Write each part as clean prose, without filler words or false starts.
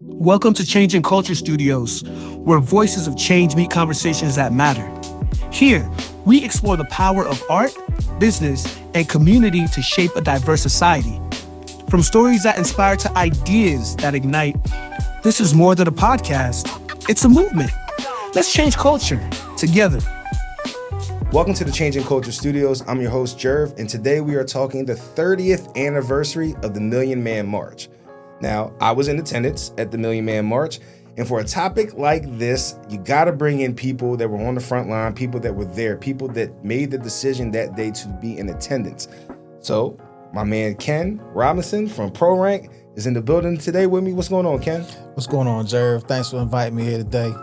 Welcome to Changing Culture Studios, where voices of change meet conversations that matter. Here, we explore the power of art, business, and community to shape a diverse society. From stories that inspire to ideas that ignite, this is more than a podcast, it's a movement. Let's change culture together. Welcome to the Changing Culture Studios. I'm your host, Jerv, and today we are talking the 30th anniversary of the Million Man March. Now, I was in attendance at the Million Man March, and for a topic like this, you gotta bring in people that were on the front line, people that were there, people that made the decision that day to be in attendance. So, my man Ken Robinson from ProRank is in the building today with me. What's going on, Ken? What's going on, Jerv? Thanks for inviting me here today.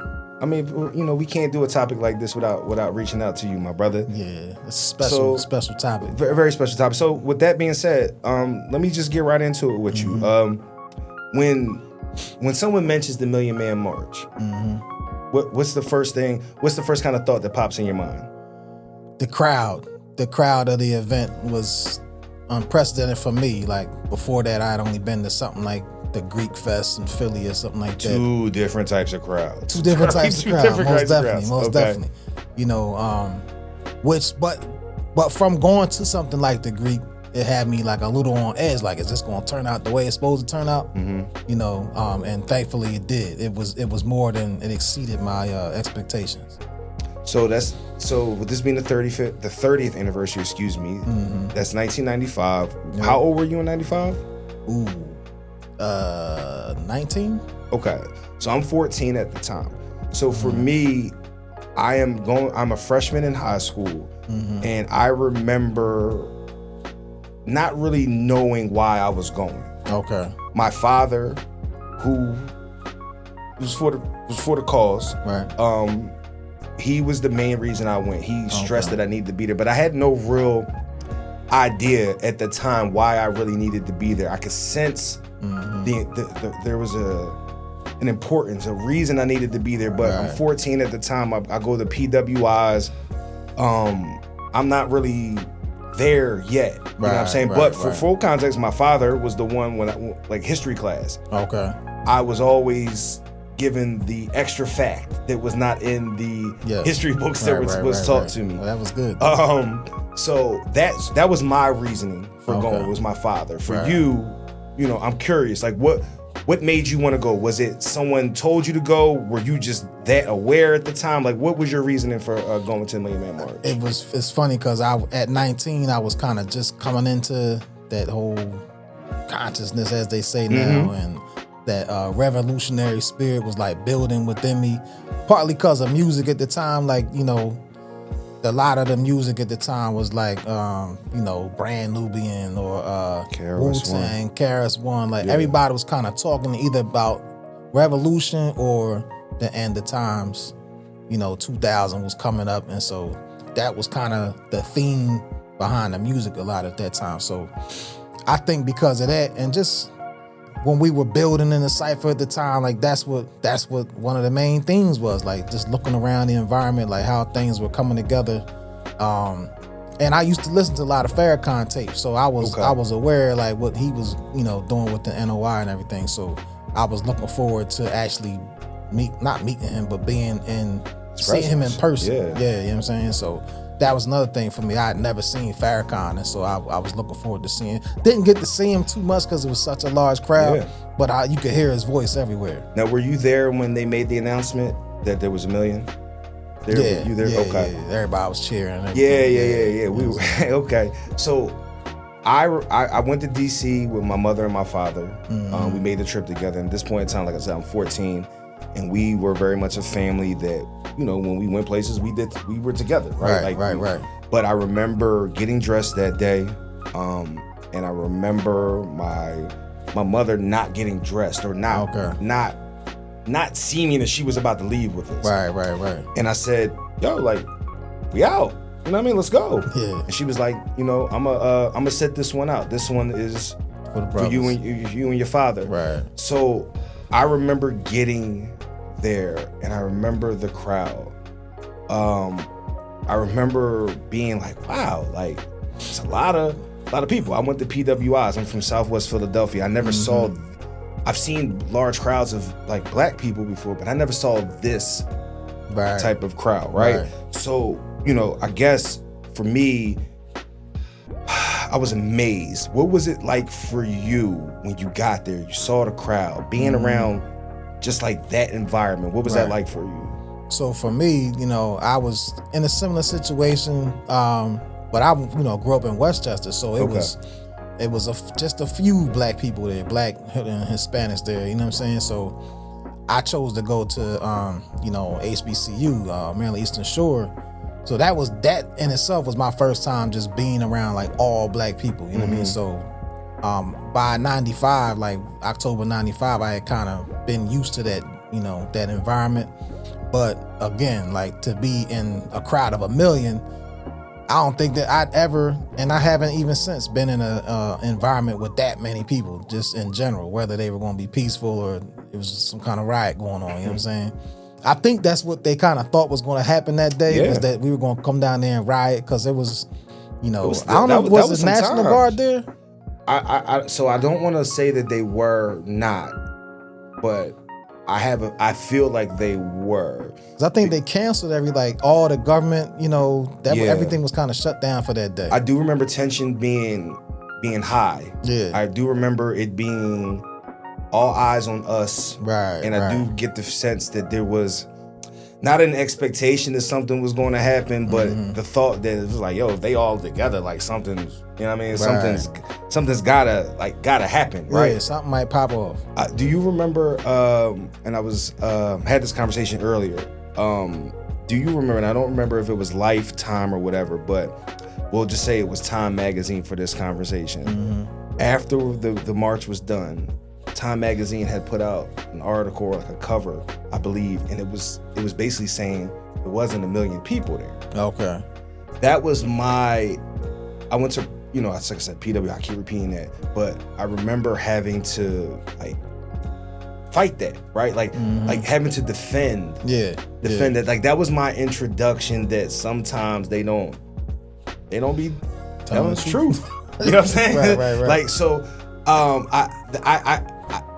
I mean, you know, we can't do a topic like this without reaching out to you, my brother. Yeah, it's a special topic. Very, very special topic. So with that being said, let me just get right into it with you. When someone mentions the Million Man March, what's the first kind of thought that pops in your mind? The crowd of the event was unprecedented for me. Like before that, I had only been to something like the Greek Fest in Philly or something like that. Two different types of crowds. Most definitely. Okay. You know, but from going to something like the Greek, it had me like a little on edge. Like, is this going to turn out the way it's supposed to turn out? You know, and thankfully it did. It was more than it exceeded my expectations. So with this being the 30th anniversary, that's 1995. Yep. How old were you in 95? 19. Okay, so I'm 14 at the time. So for me, I'm a freshman in high school, and I remember not really knowing why I was going. Okay. My father, who was for the cause, Right. he was the main reason I went. He stressed that I needed to be there, but I had no real idea at the time why I really needed to be there. I could sense there was an importance, a reason I needed to be there, but Right. I'm 14 at the time. I go to PWIs. I'm not really there yet. You know what I'm saying? But for full context, my father was the one when like history class. Okay. I was always given the extra fact that was not in the history books that was taught to me. Well, that was good. So that was my reasoning for going. It was my father. For you, you know, I'm curious. Like, what made you want to go? Was it someone told you to go? Were you just that aware at the time? Like, what was your reasoning for going to the Million Man March? It's funny because at 19 I was kind of just coming into that whole consciousness, as they say now, and that revolutionary spirit was like building within me. Partly because of music at the time, like, you know, a lot of the music at the time was like, you know, Brand Nubian or Wu-Tang, KRS-One. Like everybody was kind of talking either about revolution or the end of times. You know, 2000 was coming up, and so that was kind of the theme behind the music a lot at that time. So I think because of that, and just when we were building in the cypher at the time, like that's what one of the main things was, like just looking around the environment, like how things were coming together. And I used to listen to a lot of Farrakhan tapes, so I was aware like what he was, you know, doing with the NOI and everything. So I was looking forward to actually not meeting him, but being in seeing him in person. Yeah, you know what I'm saying? So that was another thing for me. I had never seen Farrakhan, and so I was looking forward to seeing. Didn't get to see him too much because it was such a large crowd, but you could hear his voice everywhere. Now, were you there when they made the announcement that there was a million? Were you there? Okay. Yeah. Everybody was cheering. Yeah. We were okay. So I went to DC with my mother and my father. We made the trip together. And at this point in time, like I said, I'm 14, and we were very much a family that, you know, when we went places, we were together, right? Right. But I remember getting dressed that day, and I remember my mother not getting dressed or not seeming that she was about to leave with us. Right. And I said, yo, like, we out. You know what I mean? Let's go. Yeah. And she was like, you know, I'm gonna set this one out. This one is for you and your father. Right. So I remember getting there, and I remember the crowd. I remember being like, wow, like it's a lot of people. I went to PWIs. I'm from Southwest Philadelphia. I never saw I've seen large crowds of like black people before, but I never saw this Right. type of crowd, right? So, you know, I guess for me, I was amazed. What was it like for you when you got there? You saw the crowd, being around just like that environment. What was that like for you? So for me, you know, I was in a similar situation, but I, you know, grew up in Westchester, so it was just a few black people there, black and Hispanics there. You know what I'm saying? So I chose to go to, you know, HBCU, Maryland Eastern Shore. So that in itself was my first time just being around like all black people. You know what I mean? So by 95, like October 95, I had kind of been used to that, you know, that environment. But again, like to be in a crowd of 1 million, I don't think that I'd ever, and I haven't even since been in a environment with that many people, just in general, whether they were going to be peaceful or it was some kind of riot going on. You know what I'm saying? I think that's what they kind of thought was going to happen that day, was that we were going to come down there and riot, because it was, you know, I don't know, was the National Guard there? So I don't want to say that they were not, but I feel like they were. 'Cause I think they canceled all the government, you know, everything was kind of shut down for that day. I do remember tension being high. Yeah. I do remember it being all eyes on us. Right. And I do get the sense that there was not an expectation that something was going to happen, but the thought that it was like, yo, if they all together, like something's, you know what I mean? Something's gotta happen, right? Yeah, something might pop off. Do you remember, and I was, had this conversation earlier, do you remember, and I don't remember if it was Lifetime or whatever, but we'll just say it was Time Magazine for this conversation. After the march was done, Time Magazine had put out an article, like a cover, I believe, and it was basically saying there wasn't 1 million people there. Okay. That was I went to, you know, like I said, PW, I keep repeating that, but I remember having to like fight that, right? Like having to defend that. Like that was my introduction, that sometimes they don't be telling the truth. You know what I'm saying? Right. Like, so I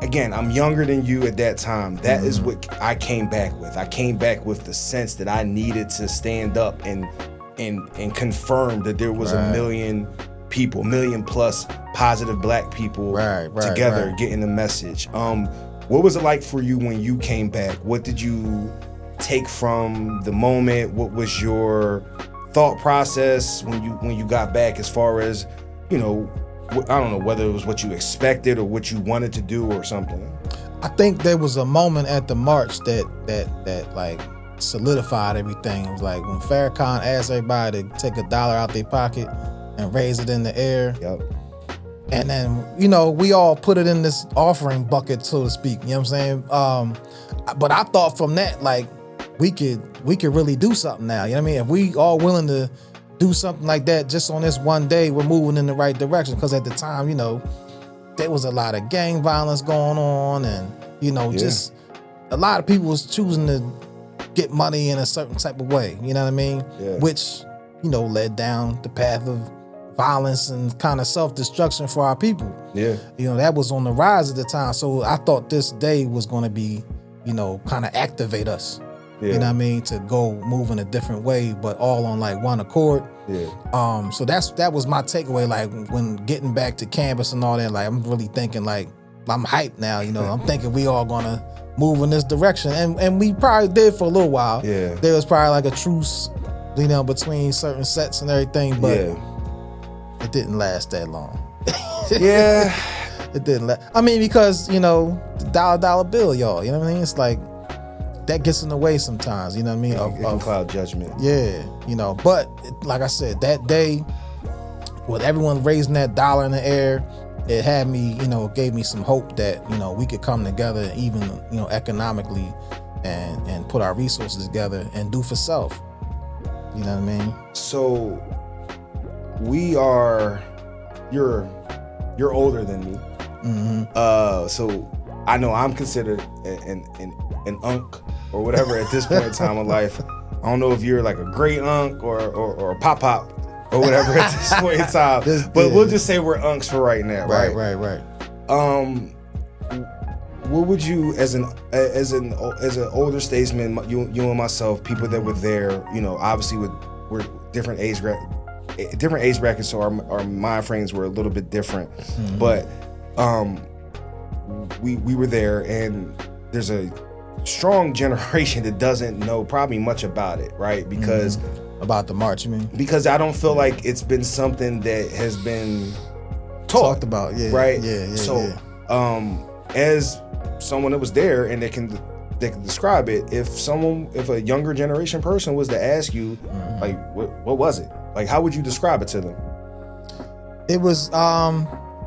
again, I'm younger than you at that time. That is what I came back with. I came back with the sense that I needed to stand up and confirm that there was 1 million people, 1 million plus positive black people together getting the message. What was it like for you when you came back? What did you take from the moment? What was your thought process when you got back, as far as, you know, I don't know whether it was what you expected or what you wanted to do or something? I think there was a moment at the march that like solidified everything. It was like when Farrakhan asked everybody to take $1 out their pocket and raise it in the air. Yep. And then, you know, we all put it in this offering bucket, so to speak. You know what I'm saying? But I thought from that, like, we could really do something now. You know what I mean? If we all willing to do something like that just on this one day, we're moving in the right direction. Because at the time, you know, there was a lot of gang violence going on, and, you know, just a lot of people was choosing to get money in a certain type of way. You know what I mean? Yeah. Which, you know, led down the path of violence and kind of self-destruction for our people. Yeah. You know, that was on the rise at the time. So I thought this day was going to be, you know, kind of activate us. Yeah. You know what I mean? To go move in a different way, but all on like one accord. Yeah. So that was my takeaway. Like when getting back to campus and all that, like I'm really thinking like I'm hyped now. You know, I'm thinking we all gonna move in this direction, and we probably did for a little while. Yeah. There was probably like a truce, you know, between certain sets and everything, but it didn't last that long. Yeah. It didn't last. I mean, because, you know, the dollar bill, y'all. You know what I mean? It's like that gets in the way sometimes. You know what I mean? It can cloud judgment. Yeah, you know. But like I said, that day, with everyone raising that dollar in the air, it had me, you know, gave me some hope that, you know, we could come together, even, you know, economically, and put our resources together and do for self. You know what I mean? So you're older than me. So I know I'm considered an unk or whatever at this point in time in life. I don't know if you're like a great unk or a pop or whatever at this point in time. But we'll just say we're unks for right now, right? Right. what would you, as an older statesman, you and myself, people that were there, you know, obviously we're different age brackets, so our mind frames were a little bit different, but we were there, and there's a strong generation that doesn't know probably much about it, right? Because about the march, you mean? Because I don't feel like it's been something that has been talked about, right? So, as someone that was there and they can describe it, if a younger generation person was to ask you, like, what was it? Like, how would you describe it to them? It was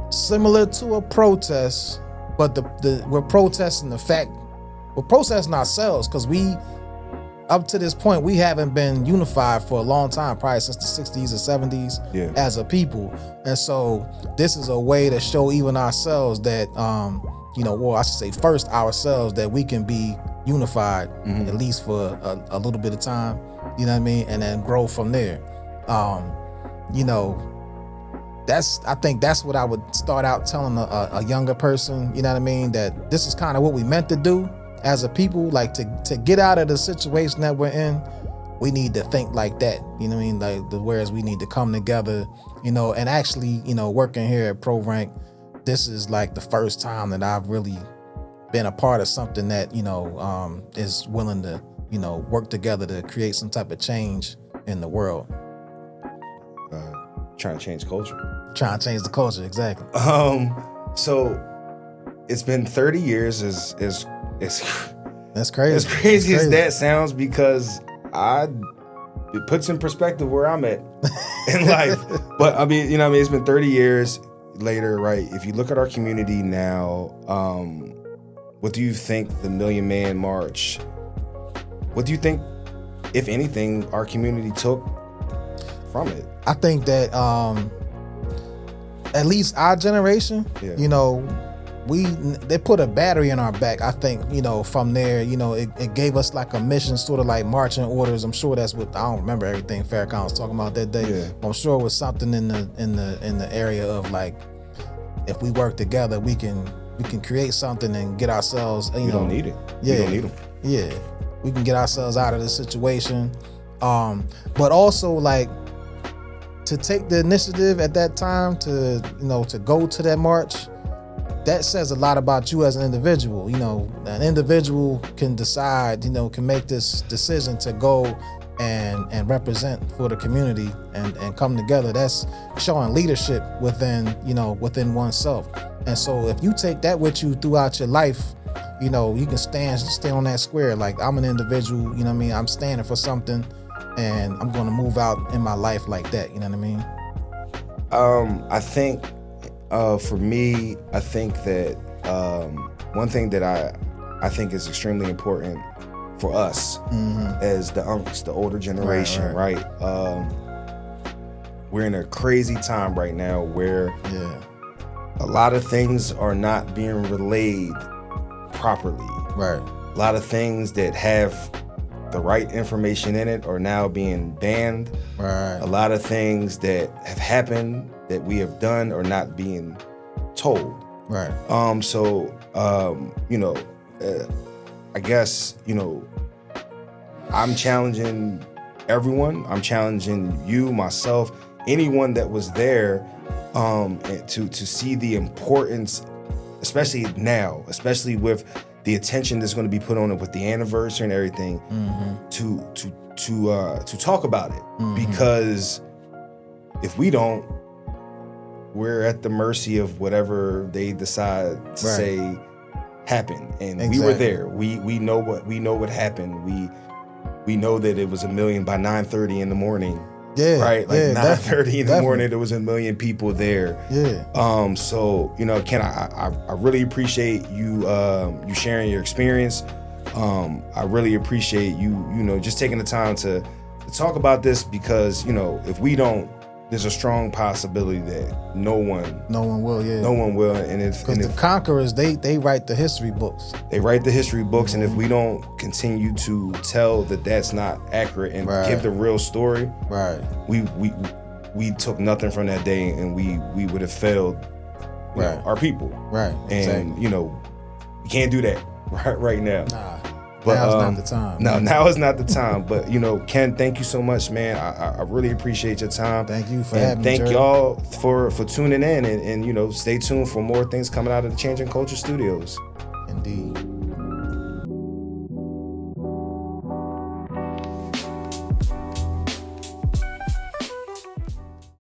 similar to a protest, but we're protesting we're protesting ourselves, because we, up to this point, we haven't been unified for a long time, probably since the 60s or 70s as a people. And so this is a way to show even ourselves that, well, I should say first ourselves, that we can be unified, at least for a little bit of time, you know what I mean? And then grow from there. I think that's what I would start out telling a younger person, you know what I mean? That this is kind of what we meant to do as a people, like to get out of the situation that we're in. We need to think like that, you know what I mean? Like whereas we need to come together, and actually, working here at ProRank, this is like the first time that I've really been a part of something that, is willing to, work together to create some type of change in the world. Trying to change culture. Trying to change the culture, exactly. So it's been 30 years is that's crazy. As crazy as that sounds, because it puts in perspective where I'm at in life. But I mean, it's been 30 years later, right? If you look at our community now, what do you think the Million Man March, what do you think, if anything, our community took from it? I think that at least our generation, they put a battery in our back. I think, from there, it gave us like a mission, sort of like marching orders. I'm sure that's what, I don't remember everything Farrakhan was talking about that day. Yeah. I'm sure it was something in the area of like, if we work together, we can create something and get ourselves, We don't need it. Yeah. We don't need them. Yeah. We can get ourselves out of this situation. But also like, to take the initiative at that time to go to that march, that says a lot about you as an individual. An individual can decide, can make this decision to go and represent for the community and come together. That's showing leadership within oneself. And so if you take that with you throughout your life, you can stay on that square. Like, I'm an individual, you know what I mean? I'm standing for something, and I'm going to move out in my life like that. You know what I mean? I think for me, I think that one thing that I think is extremely important for us as the unks, the older generation, right? We're in a crazy time right now where a lot of things are not being relayed properly. Right. A lot of things that have the right information in it are now being banned. Right. A lot of things that have happened that we have done are not being told. Right. I guess, I'm challenging everyone. I'm challenging you, myself, anyone that was there, to see the importance, especially now, especially with the attention that's going to be put on it with the anniversary and everything, to talk about it. Because if we don't, we're at the mercy of whatever they decide to say happened. And we were there. We know what happened. We know that it was 1 million by 9:30 in the morning. Yeah. Right? Like 9:30 in the definitely. morning, there was 1 million people there. Yeah. So, Ken, I really appreciate you sharing your experience. I really appreciate you just taking the time to talk about this, because, if we don't, there's a strong possibility that no one will. Yeah. No one will. And because the conquerors, they write the history books. They write the history books, and if we don't continue to tell that that's not accurate and give the real story, we took nothing from that day, and we would have failed our people. Right. And exactly. We can't do that right now. Nah, But, now's not the time. No, now is not the time. But Ken, thank you so much, man. I really appreciate your time. Thank you for and having me. thank Jerv. y'all for tuning in and stay tuned for more things coming out of the Changing Culture Studios. Indeed.